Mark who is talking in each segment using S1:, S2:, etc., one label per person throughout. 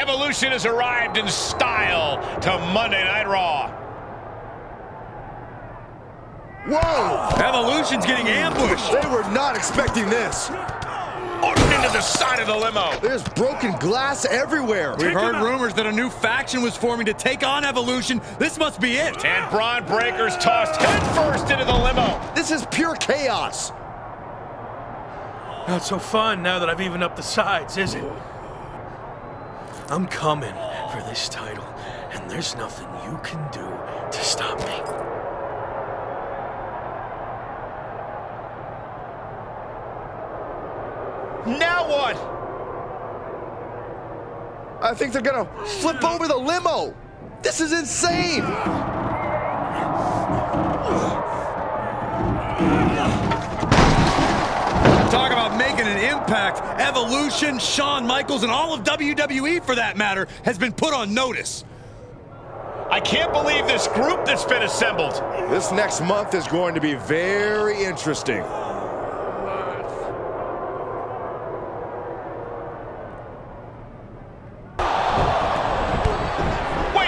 S1: Evolution has arrived in style to Monday Night Raw.
S2: Whoa!
S3: Evolution's getting ambushed.
S2: They were not expecting this.
S1: Into the side of the limo.
S2: There's broken glass everywhere.
S3: We've heard rumors that a new faction was forming to take on Evolution. This must be it.
S1: And Braun Breaker's tossed headfirst into the limo.
S2: This is pure chaos.
S4: Not so fun now that I've evened up the sides, is it? I'm coming for this title, and there's nothing you can do to stop me.
S1: Now what?
S2: I think they're gonna flip over the limo. This is insane.
S3: Talk about making an impact. Evolution, Shawn Michaels, and all of WWE, for that matter, has been put on notice.
S1: I can't believe this group that's been assembled.
S2: This next month is going to be very interesting.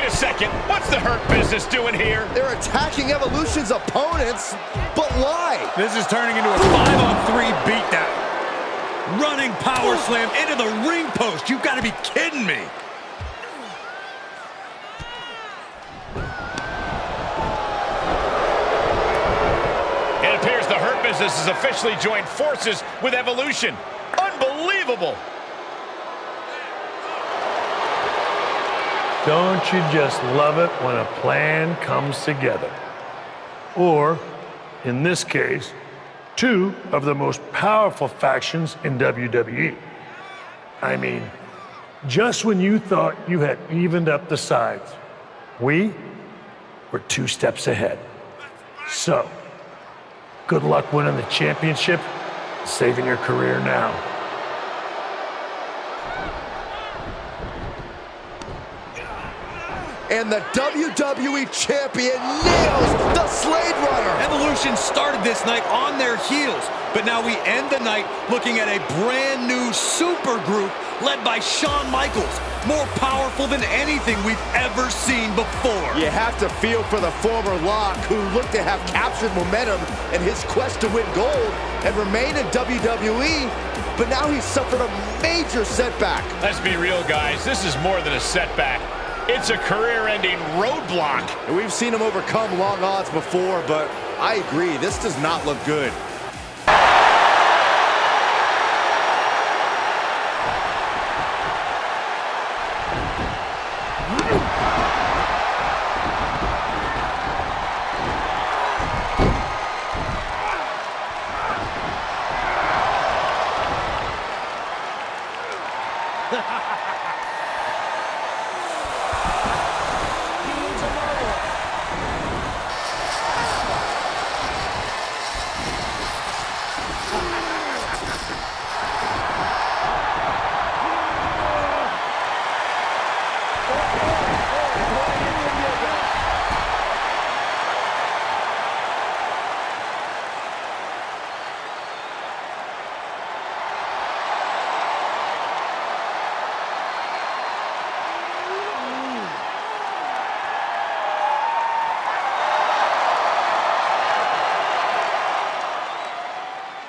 S1: Second, what's the Hurt Business doing here?
S2: They're attacking Evolution's opponents, but why?
S3: This is turning into a 5-on-3 beatdown. Running power slam into the ring post. You've got to be kidding me.
S1: It appears the Hurt Business has officially joined forces with Evolution. Unbelievable.
S5: Don't you just love it when a plan comes together? Or, in this case, two of the most powerful factions in WWE. I mean, just when you thought you had evened up the sides, we were 2 steps ahead. So, good luck winning the championship, saving your career now.
S2: And the WWE Champion nails the Slade Runner.
S3: Evolution started this night on their heels, but now we end the night looking at a brand new super group led by Shawn Michaels, more powerful than anything we've ever seen before.
S2: You have to feel for the former Lock, who looked to have captured momentum in his quest to win gold and remain in WWE, but now he's suffered a major setback.
S1: Let's be real, guys. This is more than a setback. It's a career-ending roadblock.
S2: And we've seen him overcome long odds before, but I agree, this does not look good.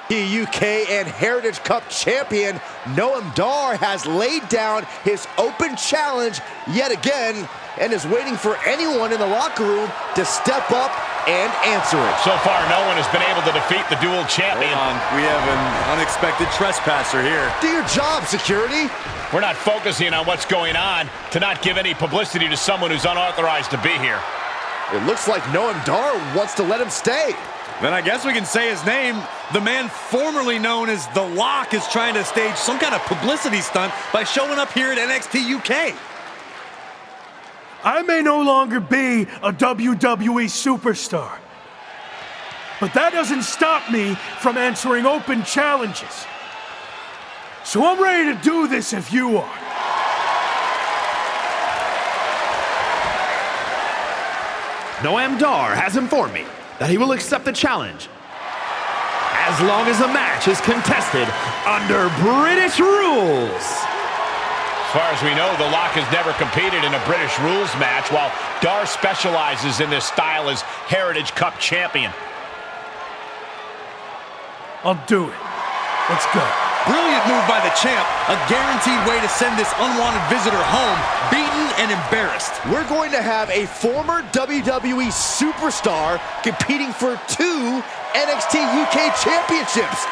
S2: The UK and Heritage Cup champion Noam Dar has laid down his open challenge yet again and is waiting for anyone in the locker room to step up and answer it.
S1: So far, no one has been able to defeat the dual champion.
S3: Hold on. We have an unexpected trespasser here.
S2: Do your job, security.
S1: We're not focusing on what's going on to not give any publicity to someone who's unauthorized to be here.
S2: It looks like Noam Dar wants to let him stay.
S3: Then I guess we can say his name. The man formerly known as The Lock is trying to stage some kind of publicity stunt by showing up here at NXT UK.
S4: I may no longer be a WWE superstar, but that doesn't stop me from answering open challenges. So I'm ready to do this if you are.
S6: Noam Dar has informed me that he will accept the challenge as long as the match is contested under British rules.
S1: far as we know, The Lock has never competed in a British rules match, while Dar specializes in this style as Heritage Cup champion.
S4: I'll do it. Let's go.
S3: Brilliant move by the champ. A guaranteed way to send this unwanted visitor home, beaten and embarrassed.
S2: We're going to have a former WWE superstar competing for 2 NXT UK championships.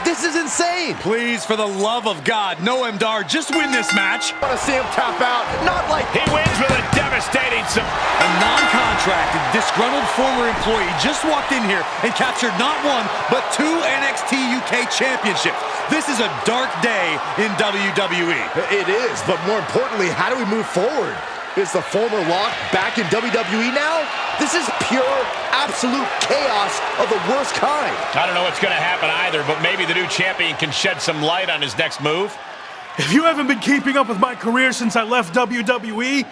S2: This is insane.
S3: Please, for the love of God, Noam Dar, just win this match.
S2: I want to see him tap out, not like...
S1: He wins with a devastating
S3: A non-contracted, disgruntled former employee just walked in here and captured not 1, but 2 NXT UK championships. This is a dark day in WWE.
S2: It is, but more importantly, how do we move forward? Is the former Lock back in WWE now? This is pure, absolute chaos of the worst kind.
S1: I don't know what's going to happen either, but maybe the new champion can shed some light on his next move.
S4: If you haven't been keeping up with my career since I left WWE,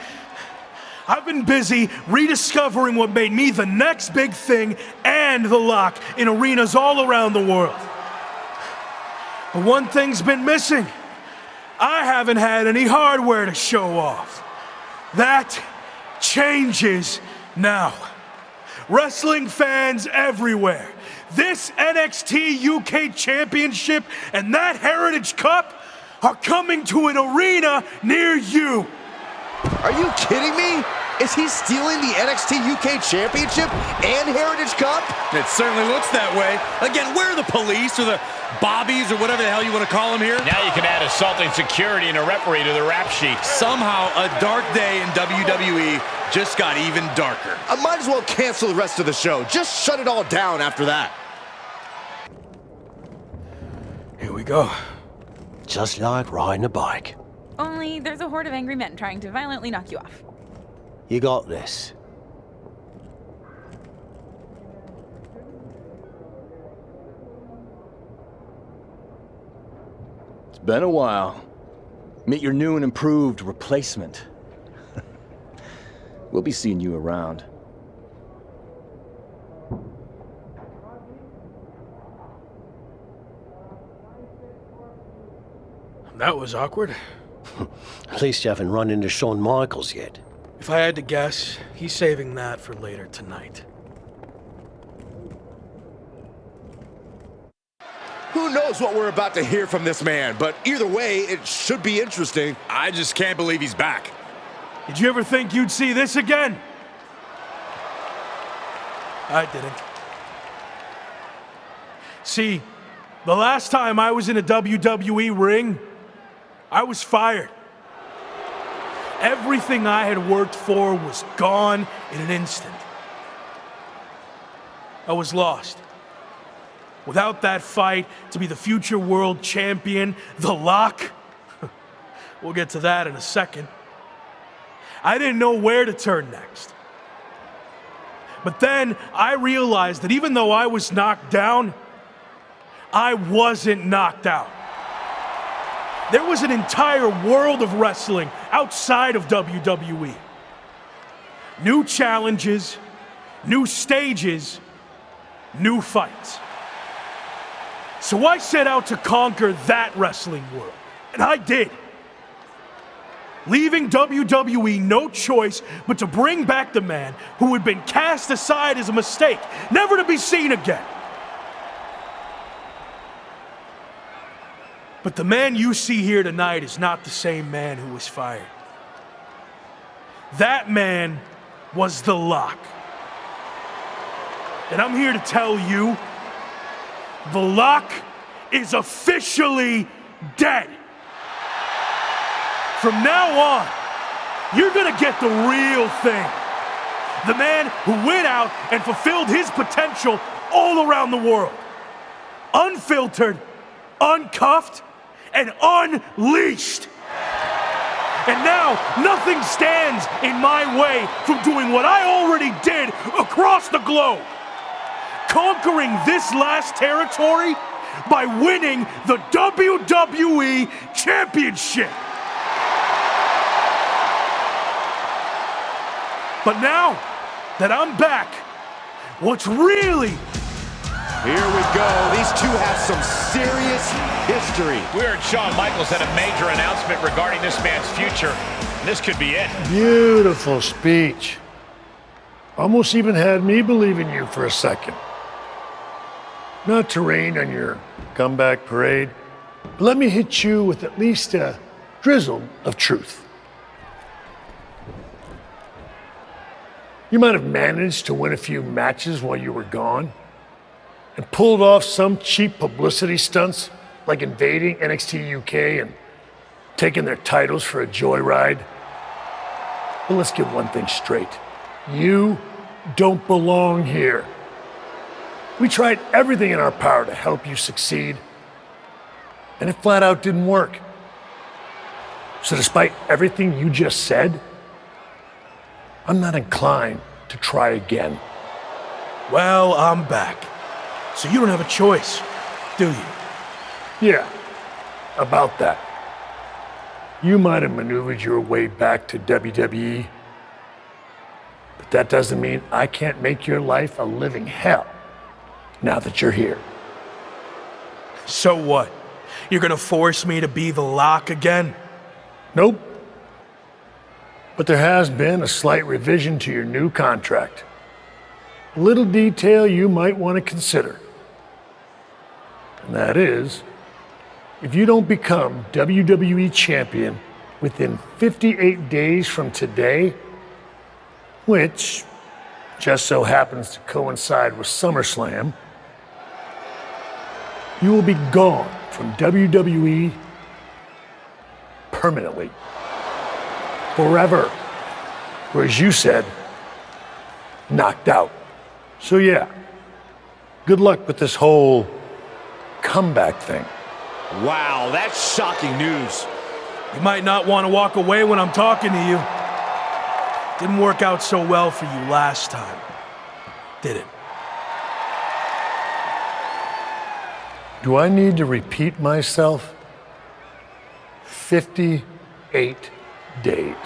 S4: I've been busy rediscovering what made me the next big thing and The Lock in arenas all around the world. But one thing's been missing. I haven't had any hardware to show off. That changes now. Wrestling fans everywhere, this NXT UK Championship and that Heritage Cup are coming to an arena near you.
S2: Are you kidding me? Is he stealing the NXT UK Championship and Heritage Cup?
S3: It certainly looks that way. Again, where are the police or the bobbies or whatever the hell you want to call them here?
S1: Now you can add assaulting security and a referee to the rap sheet.
S3: Somehow, a dark day in WWE just got even darker.
S2: I might as well cancel the rest of the show. Just shut it all down after that.
S4: Here we go.
S7: Just like riding a bike.
S8: Only there's a horde of angry men trying to violently knock you off.
S7: You got this.
S9: It's been a while. Meet your new and improved replacement. We'll be seeing you around.
S4: That was awkward.
S7: At least you haven't run into Shawn Michaels yet.
S4: If I had to guess, he's saving that for later tonight.
S2: Who knows what we're about to hear from this man, but either way, it should be interesting.
S3: I just can't believe he's back.
S4: Did you ever think you'd see this again? I didn't. See, the last time I was in a WWE ring, I was fired. Everything I had worked for was gone in an instant. I was lost. Without that fight to be the future world champion, The Lock, we'll get to that in a second, I didn't know where to turn next. But then I realized that even though I was knocked down, I wasn't knocked out. There was an entire world of wrestling outside of WWE. New challenges, new stages, new fights. So I set out to conquer that wrestling world, and I did. Leaving WWE no choice but to bring back the man who had been cast aside as a mistake, never to be seen again. But the man you see here tonight is not the same man who was fired. That man was The Lock. And I'm here to tell you, The Lock is officially dead. From now on, you're gonna get the real thing. The man who went out and fulfilled his potential all around the world. Unfiltered, uncuffed, and unleashed. And now, nothing stands in my way from doing what I already did across the globe. Conquering this last territory by winning the WWE Championship. But now that I'm back, what's really
S2: Here we go. These two have some serious history.
S1: We heard Shawn Michaels had a major announcement regarding this man's future. This could be it.
S5: Beautiful speech. Almost even had me believe in you for a second. Not to rain on your comeback parade, but let me hit you with at least a drizzle of truth. You might have managed to win a few matches while you were gone and pulled off some cheap publicity stunts like invading NXT UK and taking their titles for a joyride. But let's get one thing straight. You don't belong here. We tried everything in our power to help you succeed, and it flat out didn't work. So despite everything you just said, I'm not inclined to try again.
S4: Well, I'm back. So you don't have a choice, do you?
S5: Yeah, about that. You might have maneuvered your way back to WWE, but that doesn't mean I can't make your life a living hell now that you're here.
S4: So what? You're gonna force me to be the Lock again?
S5: Nope. But there has been a slight revision to your new contract. A little detail you might want to consider. And that is, if you don't become WWE Champion within 58 days from today, which just so happens to coincide with SummerSlam, you will be gone from WWE permanently. Forever. Or as you said, knocked out. So yeah, good luck with this whole comeback thing.
S2: Wow, that's shocking news.
S4: You might not want to walk away when I'm talking to you. Didn't work out so well for you last time, did it?
S5: Do I need to repeat myself? 58 days.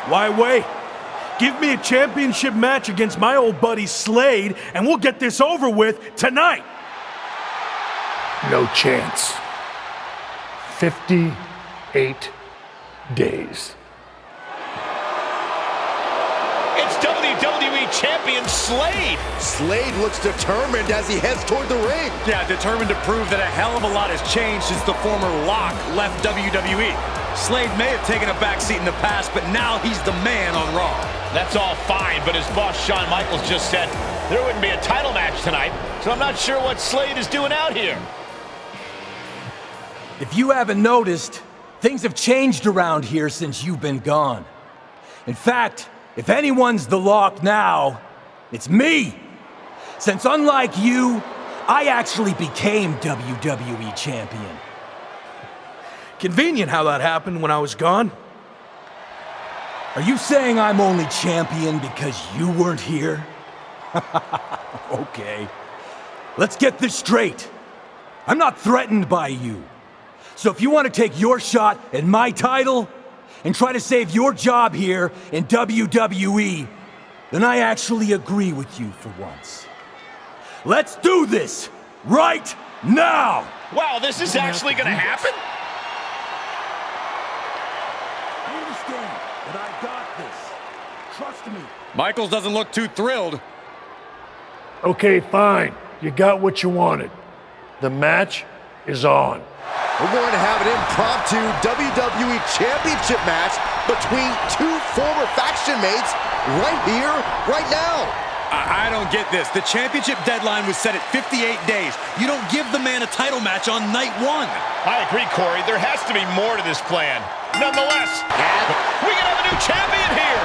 S4: Why wait? Give me a championship match against my old buddy Slade, and we'll get this over with tonight.
S5: No chance. 58 days.
S1: It's WWE Champion Slade.
S2: Slade looks determined as he heads toward the ring.
S3: Yeah, determined to prove that a hell of a lot has changed since the former Lock left WWE. Slade may have taken a backseat in the past, but now he's the man on Raw.
S1: That's all fine, but as boss Shawn Michaels just said, there wouldn't be a title match tonight, so I'm not sure what Slade is doing out here.
S9: If you haven't noticed, things have changed around here since you've been gone. In fact, if anyone's the Lock now, it's me. Since unlike you, I actually became WWE Champion.
S4: Convenient how that happened when I was gone.
S9: Are you saying I'm only champion because you weren't here? Okay. Let's get this straight. I'm not threatened by you. So if you want to take your shot at my title and try to save your job here in WWE, then I actually agree with you for once. Let's do this right now!
S1: Wow, this is actually going to happen?
S9: I understand, but I got this. Trust me.
S3: Michaels doesn't look too thrilled.
S5: Okay, fine. You got what you wanted. The match is on.
S2: We're going to have an impromptu WWE Championship match between two former faction mates right here, right now.
S3: I don't get this. The championship deadline was set at 58 days. You don't give the man a title match on night one.
S1: I agree, Corey. There has to be more to this plan. Nonetheless, we can have a new champion here.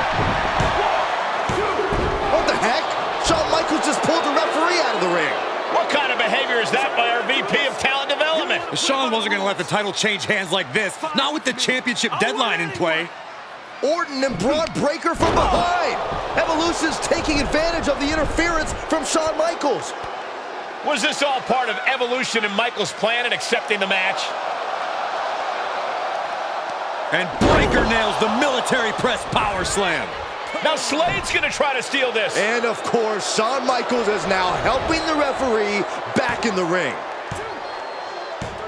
S2: What the heck? Shawn Michaels just pulled the referee out of the ring.
S1: What kind of behavior is that by our VP of Talent Development?
S3: Shawn wasn't going to let the title change hands like this, not with the championship deadline in play.
S2: Orton and Braun Breaker from behind. Evolution's taking advantage of the interference from Shawn Michaels.
S1: Was this all part of Evolution and Michaels' plan in accepting the match?
S3: And Breaker nails the military press power slam.
S1: Now Slade's gonna try to steal this.
S2: And of course, Shawn Michaels is now helping the referee back in the ring.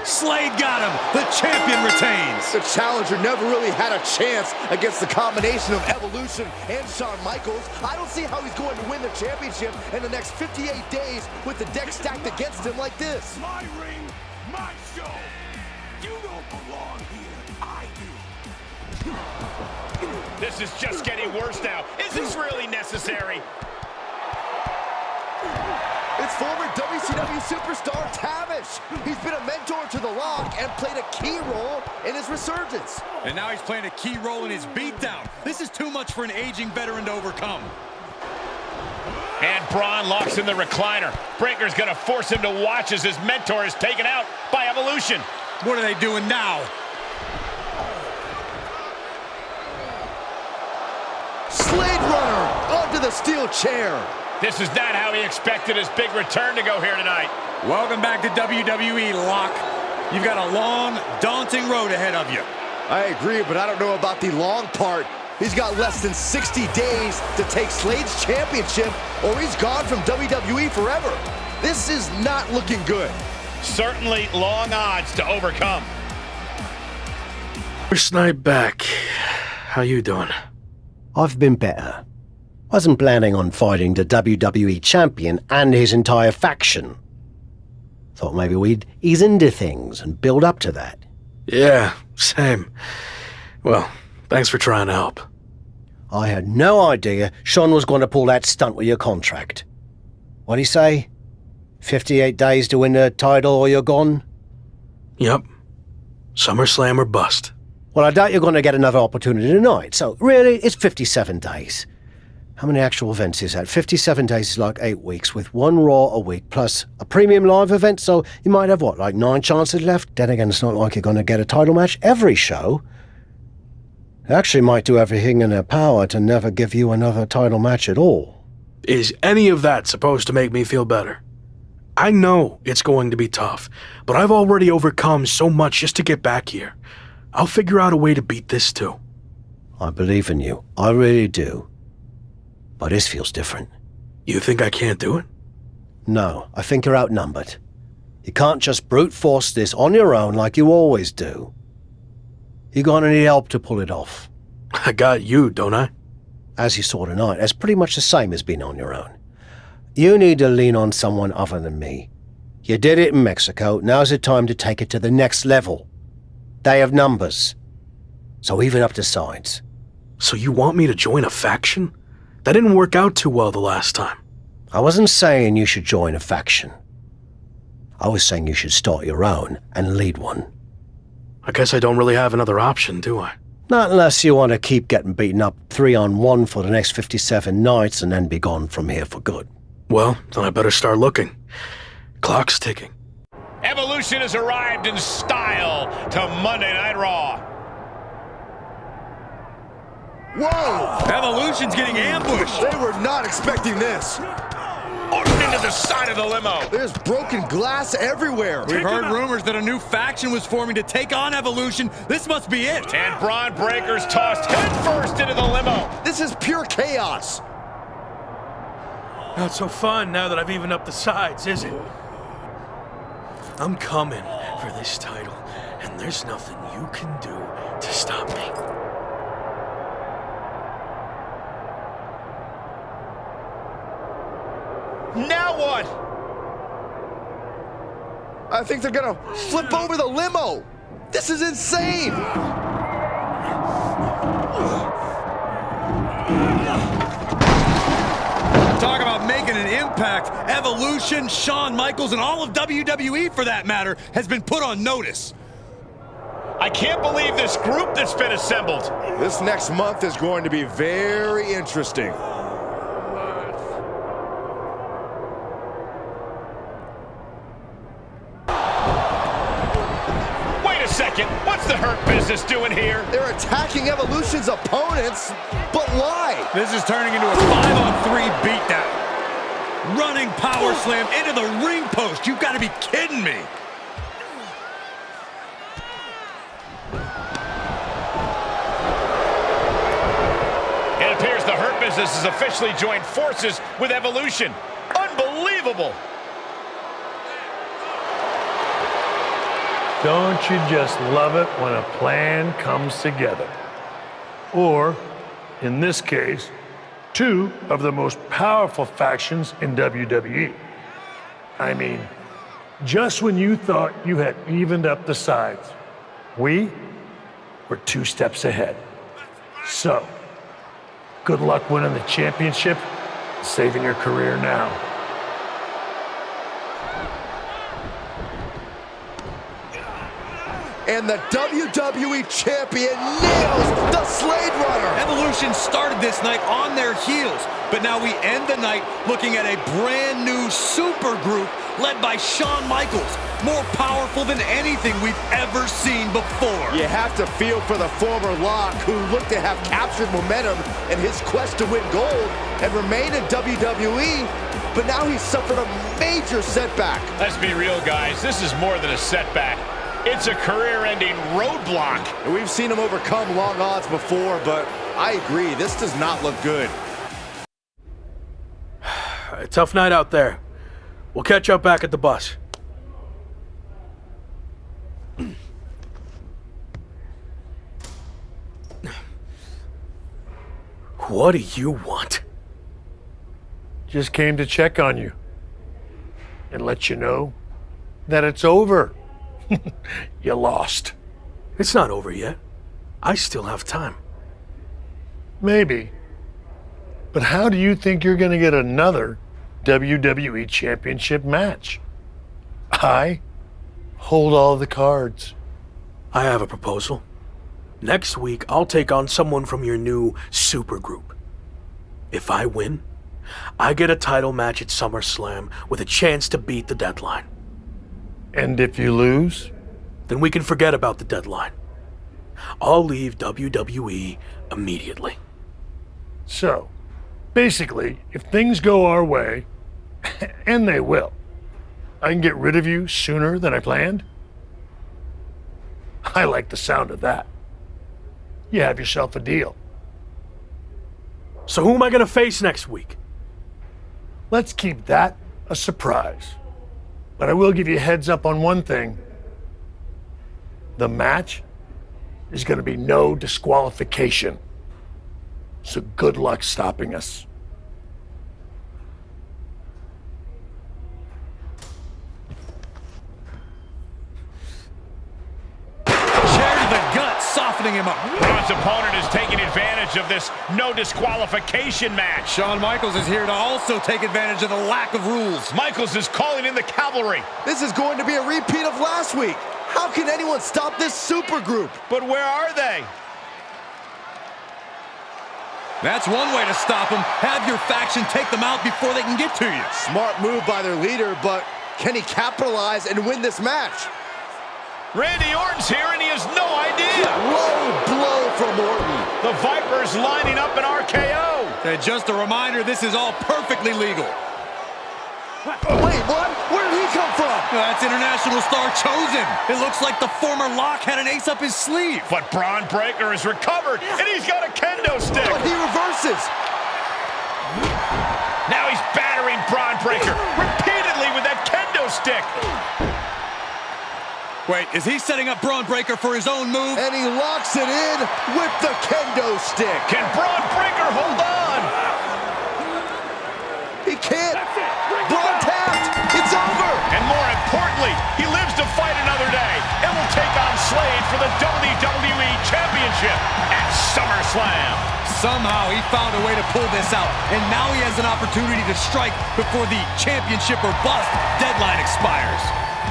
S3: Slade got him. The champion retains.
S2: The challenger never really had a chance against the combination of Evolution and Shawn Michaels. I don't see how he's going to win the championship in the next 58 days with the deck stacked against him like this.
S4: My ring, my show. You don't belong here. I do.
S1: This is just getting worse now. Is this really necessary?
S2: It's former WCW superstar Tavish. He's been a mentor to The Rock and played a key role in his resurgence.
S3: And now he's playing a key role in his beatdown. This is too much for an aging veteran to overcome.
S1: And Braun locks in the recliner. Breaker's gonna force him to watch as his mentor is taken out by Evolution.
S3: What are they doing now?
S2: Slade Runner onto the steel chair.
S1: This is not how he expected his big return to go here tonight.
S3: Welcome back to WWE, Locke. You've got a long, daunting road ahead of you.
S2: I agree, but I don't know about the long part. He's got less than 60 days to take Slade's championship, or he's gone from WWE forever. This is not looking good.
S1: Certainly long odds to overcome.
S4: First night back. How you doing?
S7: I've been better. Wasn't planning on fighting the WWE champion and his entire faction. Thought maybe we'd ease into things and build up to that.
S4: Yeah, same. Well, thanks for trying to help.
S7: I had no idea Sean was going to pull that stunt with your contract. What'd he say? 58 days to win the title or you're gone?
S4: Yep. SummerSlam or bust.
S7: Well, I doubt you're going to get another opportunity tonight, so really, it's 57 days. How many actual events is that? 57 days is like 8 weeks, with one Raw a week, plus a premium live event, so you might have, what, like 9 chances left? Then again, it's not like you're going to get a title match every show. They actually might do everything in their power to never give you another title match at all.
S4: Is any of that supposed to make me feel better? I know it's going to be tough, but I've already overcome so much just to get back here. I'll figure out a way to beat this too.
S7: I believe in you. I really do. But this feels different.
S4: You think I can't do it?
S7: No, I think you're outnumbered. You can't just brute force this on your own like you always do. You're gonna need help to pull it off.
S4: I got you, don't I?
S7: As you saw tonight, that's pretty much the same as being on your own. You need to lean on someone other than me. You did it in Mexico, now's the time to take it to the next level. They have numbers. So even up the sides.
S4: So you want me to join a faction? That didn't work out too well the last time.
S7: I wasn't saying you should join a faction. I was saying you should start your own and lead one.
S4: I guess I don't really have another option, do I?
S7: Not unless you want to keep getting beaten up 3-on-1 for the next 57 nights and then be gone from here for good.
S4: Well, then I better start looking. Clock's ticking.
S1: Evolution has arrived in style to Monday Night Raw.
S2: Whoa!
S3: Evolution's getting ambushed.
S2: They were not expecting this.
S1: Ordered into the side of the limo.
S2: There's broken glass everywhere.
S3: We've heard rumors that a new faction was forming to take on Evolution. This must be it.
S1: And Braun Breaker's tossed headfirst into the limo.
S2: This is pure chaos.
S4: Not so fun now that I've evened up the sides, is it? I'm coming for this title, and there's nothing you can do to stop me.
S1: Now what?
S2: I think they're gonna flip over the limo. This is insane.
S3: Talk about making an impact. Evolution, Shawn Michaels, and all of WWE, for that matter, has been put on notice.
S1: I can't believe this group that's been assembled.
S2: This next month is going to be very interesting.
S1: Wait a second, what's the Hurt Business doing here?
S2: They're attacking Evolution's opponents, but why?
S3: This is turning into a 5-on-3 beatdown. Running power slam into the ring post. You've got to be kidding me.
S1: It appears the Hurt Nemesis has officially joined forces with Evolution. Unbelievable!
S5: Don't you just love it when a plan comes together? Or, in this case, two of the most powerful factions in WWE. I mean, just when you thought you had evened up the sides, we were 2 steps ahead. So, good luck winning the championship, saving your career now.
S2: And the WWE Champion nails the Slade Runner.
S3: Evolution started this night on their heels, but now we end the night looking at a brand new super group led by Shawn Michaels, more powerful than anything we've ever seen before.
S2: You have to feel for the former Lock, who looked to have captured momentum in his quest to win gold and remain in WWE, but now he's suffered a major setback.
S1: Let's be real, guys. This is more than a setback. It's a career-ending roadblock.
S2: And we've seen him overcome long odds before, but I agree, this does not look good.
S4: A tough night out there. We'll catch up back at the bus. What do you want?
S5: Just came to check on you and let you know that it's over. You lost.
S4: It's not over yet. I still have time.
S5: Maybe. But how do you think you're going to get another WWE Championship match? I hold all the cards.
S4: I have a proposal. Next week, I'll take on someone from your new supergroup. If I win, I get a title match at SummerSlam with a chance to beat the deadline.
S5: And if you lose?
S4: Then we can forget about the deadline. I'll leave WWE immediately.
S5: So, basically, if things go our way, and they will, I can get rid of you sooner than I planned? I like the sound of that. You have yourself a deal.
S4: So who am I going to face next week?
S5: Let's keep that a surprise. But I will give you a heads up on one thing. The match is going to be no disqualification. So good luck stopping us.
S3: Softening him up.
S1: Braun's opponent is taking advantage of this no disqualification match.
S3: Shawn Michaels is here to also take advantage of the lack of rules.
S1: Michaels is calling in the cavalry.
S2: This is going to be a repeat of last week. How can anyone stop this super group?
S1: But where are they?
S3: That's one way to stop them. Have your faction take them out before they can get to you.
S2: Smart move by their leader, but can he capitalize and win this match?
S1: Randy Orton's here and he has no idea.
S2: Low blow from Orton.
S1: The Viper's lining up an RKO.
S3: And just a reminder, this is all perfectly legal.
S2: Wait, what? Where did he come from?
S3: That's international star Chosen. It looks like the former Lock had an ace up his sleeve.
S1: But Braun Breaker has recovered and he's got a kendo stick.
S2: But he reverses.
S1: Now he's battering Braun Breaker repeatedly with that kendo stick.
S3: Wait, is he setting up Braun Breaker for his own move?
S2: And he locks it in with the kendo stick.
S1: Can Braun Breaker hold on?
S2: He can't. Braun tapped. It's over.
S1: And more importantly, he lives to fight another day and will take on Slade for the WWE Championship at SummerSlam.
S3: Somehow he found a way to pull this out, and now he has an opportunity to strike before the championship or bust deadline expires.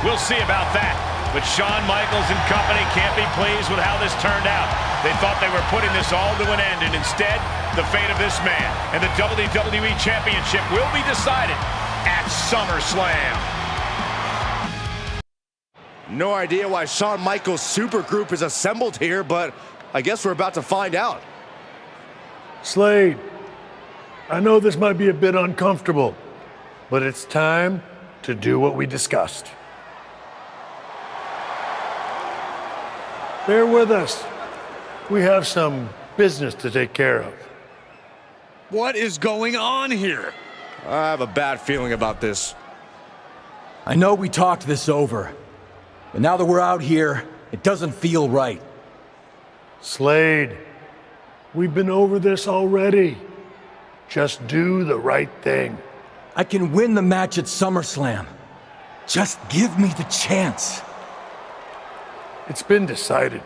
S1: We'll see about that. But Shawn Michaels and company can't be pleased with how this turned out. They thought they were putting this all to an end, and instead, the fate of this man and the WWE Championship will be decided at SummerSlam.
S2: No idea why Shawn Michaels' supergroup is assembled here, but I guess we're about to find out.
S5: Slade, I know this might be a bit uncomfortable, but it's time to do what we discussed. Bear with us. We have some business to take care of.
S3: What is going on here?
S2: I have a bad feeling about this.
S9: I know we talked this over, but now that we're out here, it doesn't feel right.
S5: Slade, we've been over this already. Just do the right thing.
S9: I can win the match at SummerSlam. Just give me the chance.
S5: It's been decided.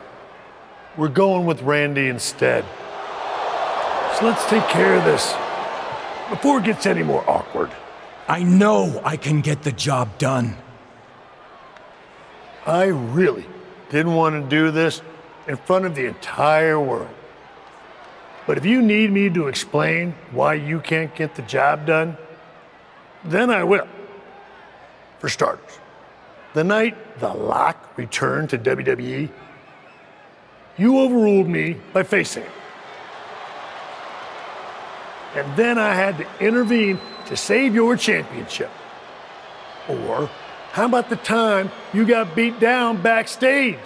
S5: We're going with Randy instead. So let's take care of this before it gets any more awkward.
S9: I know I can get the job done.
S5: I really didn't want to do this in front of the entire world. But if you need me to explain why you can't get the job done, then I will. For starters, the night The Lock returned to WWE, you overruled me by facing it. And then I had to intervene to save your championship. Or how about the time you got beat down backstage,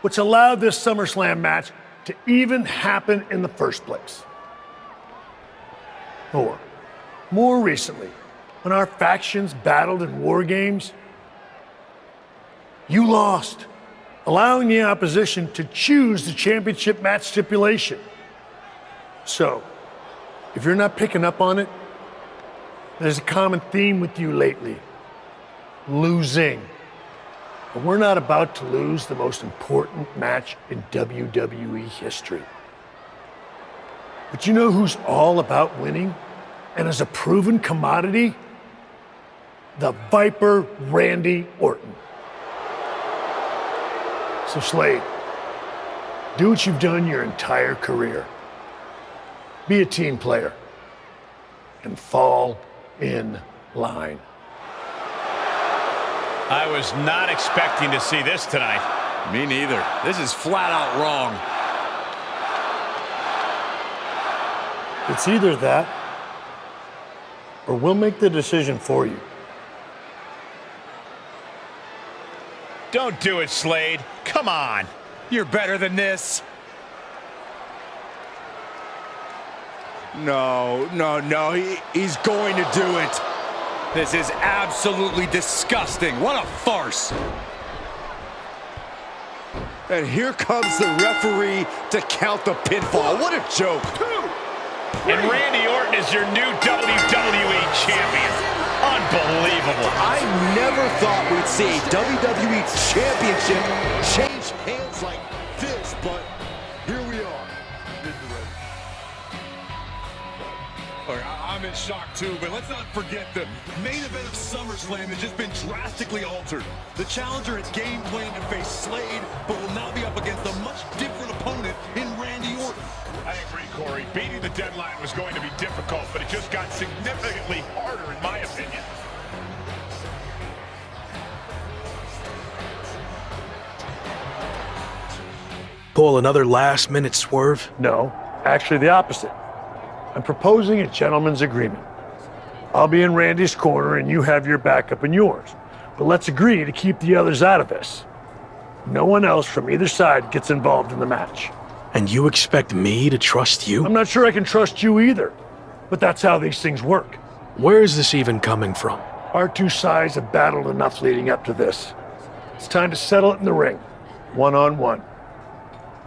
S5: which allowed this SummerSlam match to even happen in the first place? Or more recently, when our factions battled in war games, you lost, allowing the opposition to choose the championship match stipulation. So, if you're not picking up on it, there's a common theme with you lately: losing. And we're not about to lose the most important match in WWE history. But you know who's all about winning and is a proven commodity? The Viper Randy Orton. So Slade, do what you've done your entire career. Be a team player and fall in line.
S1: I was not expecting to see this tonight.
S3: Me neither. This is flat out wrong.
S5: It's either that, or we'll make the decision for you.
S1: Don't do it, Slade. Come on.
S3: You're better than this.
S2: No, he's going to do it.
S3: This is absolutely disgusting. What a farce.
S2: And here comes the referee to count the pinfall. What a joke.
S1: And Randy Orton is your new WWE champion. Unbelievable.
S2: I never thought we'd see a WWE championship change hands like this, but here we are.
S10: I'm in shock too, but let's not forget the main event of SummerSlam has just been drastically altered. The challenger has game planned to face Slade, but will now be up against a much different opponent in Randy Orton.
S1: I agree, Corey. Beating the deadline was going to be difficult, but it just got significantly harder, in my opinion.
S4: Pull another last-minute swerve?
S5: No, actually the opposite. I'm proposing a gentleman's agreement. I'll be in Randy's corner and you have your backup in yours. But let's agree to keep the others out of this. No one else from either side gets involved in the match.
S4: And you expect me to trust you?
S5: I'm not sure I can trust you either, but that's how these things work.
S4: Where is this even coming from?
S5: Our two sides have battled enough leading up to this. It's time to settle it in the ring, one-on-one.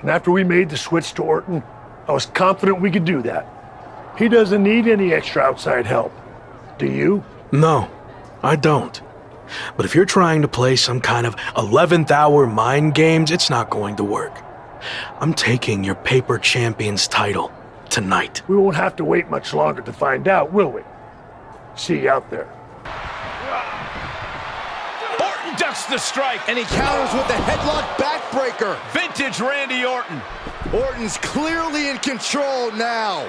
S5: And after we made the switch to Orton, I was confident we could do that. He doesn't need any extra outside help. Do you?
S4: No, I don't. But if you're trying to play some kind of 11th hour mind games, it's not going to work. I'm taking your paper champion's title tonight.
S5: We won't have to wait much longer to find out, will we? See you out there.
S1: Orton ducks the strike.
S2: And he counters with the headlock backbreaker.
S1: Vintage Randy Orton.
S2: Orton's clearly in control now.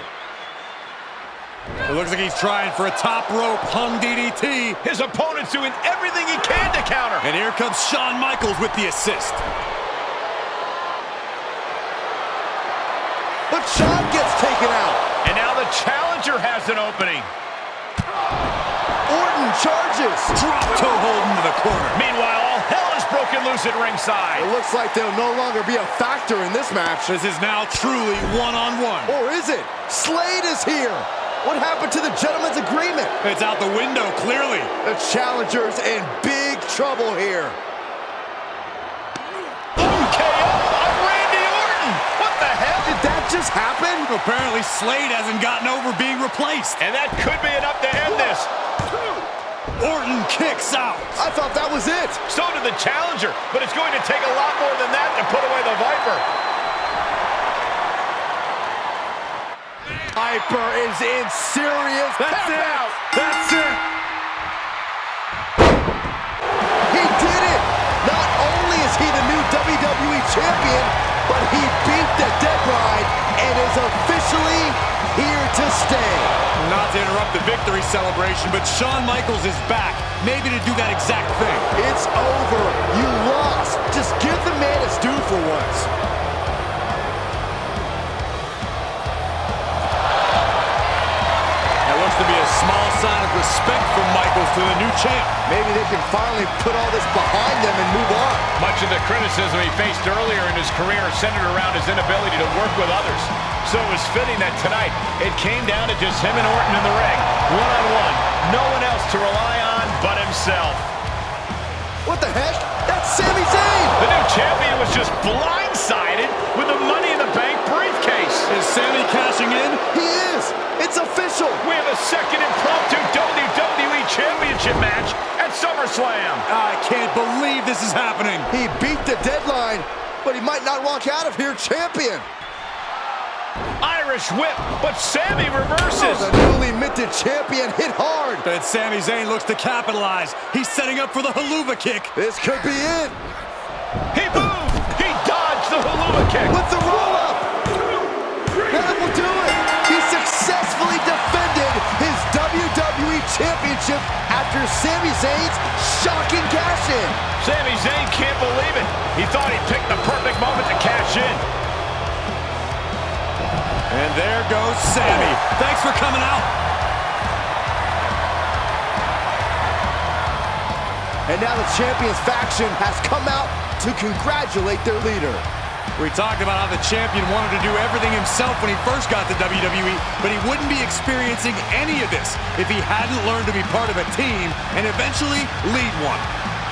S3: It looks like he's trying for a top rope hung DDT.
S1: His opponent's doing everything he can to counter.
S3: And here comes Shawn Michaels with the assist.
S2: But Shawn gets taken out.
S1: And now the challenger has an opening.
S2: Orton charges.
S3: Drop toe hold into the corner.
S1: Meanwhile, all hell is broken loose at ringside.
S2: It looks like they'll no longer be a factor in this match.
S3: This is now truly one-on-one.
S2: Or is it? Slade is here. What happened to the gentleman's agreement?
S3: It's out the window, clearly.
S2: The challenger's in big trouble here.
S1: KO of Randy Orton. What the hell?
S2: Did that just happen?
S3: Apparently, Slade hasn't gotten over being replaced.
S1: And that could be enough to end this.
S3: Orton kicks out.
S2: I thought that was it.
S1: So did the challenger, but it's going to take a lot more than that to put away the Viper.
S2: Viper is in serious.
S3: That's it.
S2: Out.
S3: That's it.
S2: He did it. Not only is he the new WWE champion, but he beat the deadline and is officially here to stay.
S3: Not to interrupt the victory celebration, but Shawn Michaels is back. Maybe to do that exact thing.
S2: It's over. You lost. Just give the man his due for once.
S3: That looks to be a small sign of respect from Michaels to the new champ.
S2: Maybe they can finally put all this behind them and move on.
S1: Much of the criticism he faced earlier in his career centered around his inability to work with others. So it was fitting that tonight it came down to just him and Orton in the ring, one-on-one. No one else to rely on but himself.
S2: What the heck? That's Sami Zayn!
S1: The new champion was just blindsided with the Money in the Bank briefcase.
S3: Is Sami cashing in?
S2: He is! It's official!
S1: We have a second impromptu WWE Championship match at SummerSlam.
S3: I can't believe this is happening.
S2: He beat the deadline, but he might not walk out of here champion.
S1: Irish whip, but Sami reverses.
S2: The newly minted champion hit hard.
S3: But Sami Zayn looks to capitalize. He's setting up for the haluva kick.
S2: This could be it.
S1: He moved. He dodged the haluva kick.
S2: With the roll-up. That will do it. He successfully defended his WWE Championship after Sami Zayn's shocking cash-in.
S1: Sami Zayn can't believe it. He thought he picked the perfect moment to cash in.
S3: And there goes Sami. Thanks for coming out.
S2: And now the Champions faction has come out to congratulate their leader.
S3: We talked about how the champion wanted to do everything himself when he first got to WWE, but he wouldn't be experiencing any of this if he hadn't learned to be part of a team and eventually lead one.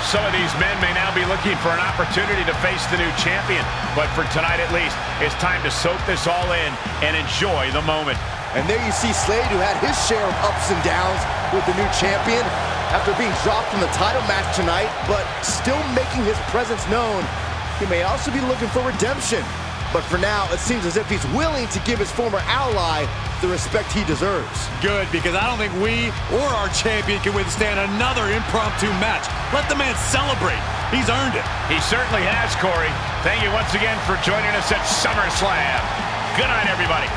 S1: Some of these men may now be looking for an opportunity to face the new champion, but for tonight at least, it's time to soak this all in and enjoy the moment.
S2: And there you see Slade, who had his share of ups and downs with the new champion after being dropped from the title match tonight, but still making his presence known. He may also be looking for redemption, but for now, it seems as if he's willing to give his former ally the respect he deserves.
S3: Good, because I don't think we or our champion can withstand another impromptu match. Let the man celebrate. He's earned it.
S1: He certainly has, Corey. Thank you once again for joining us at SummerSlam. Good night, everybody.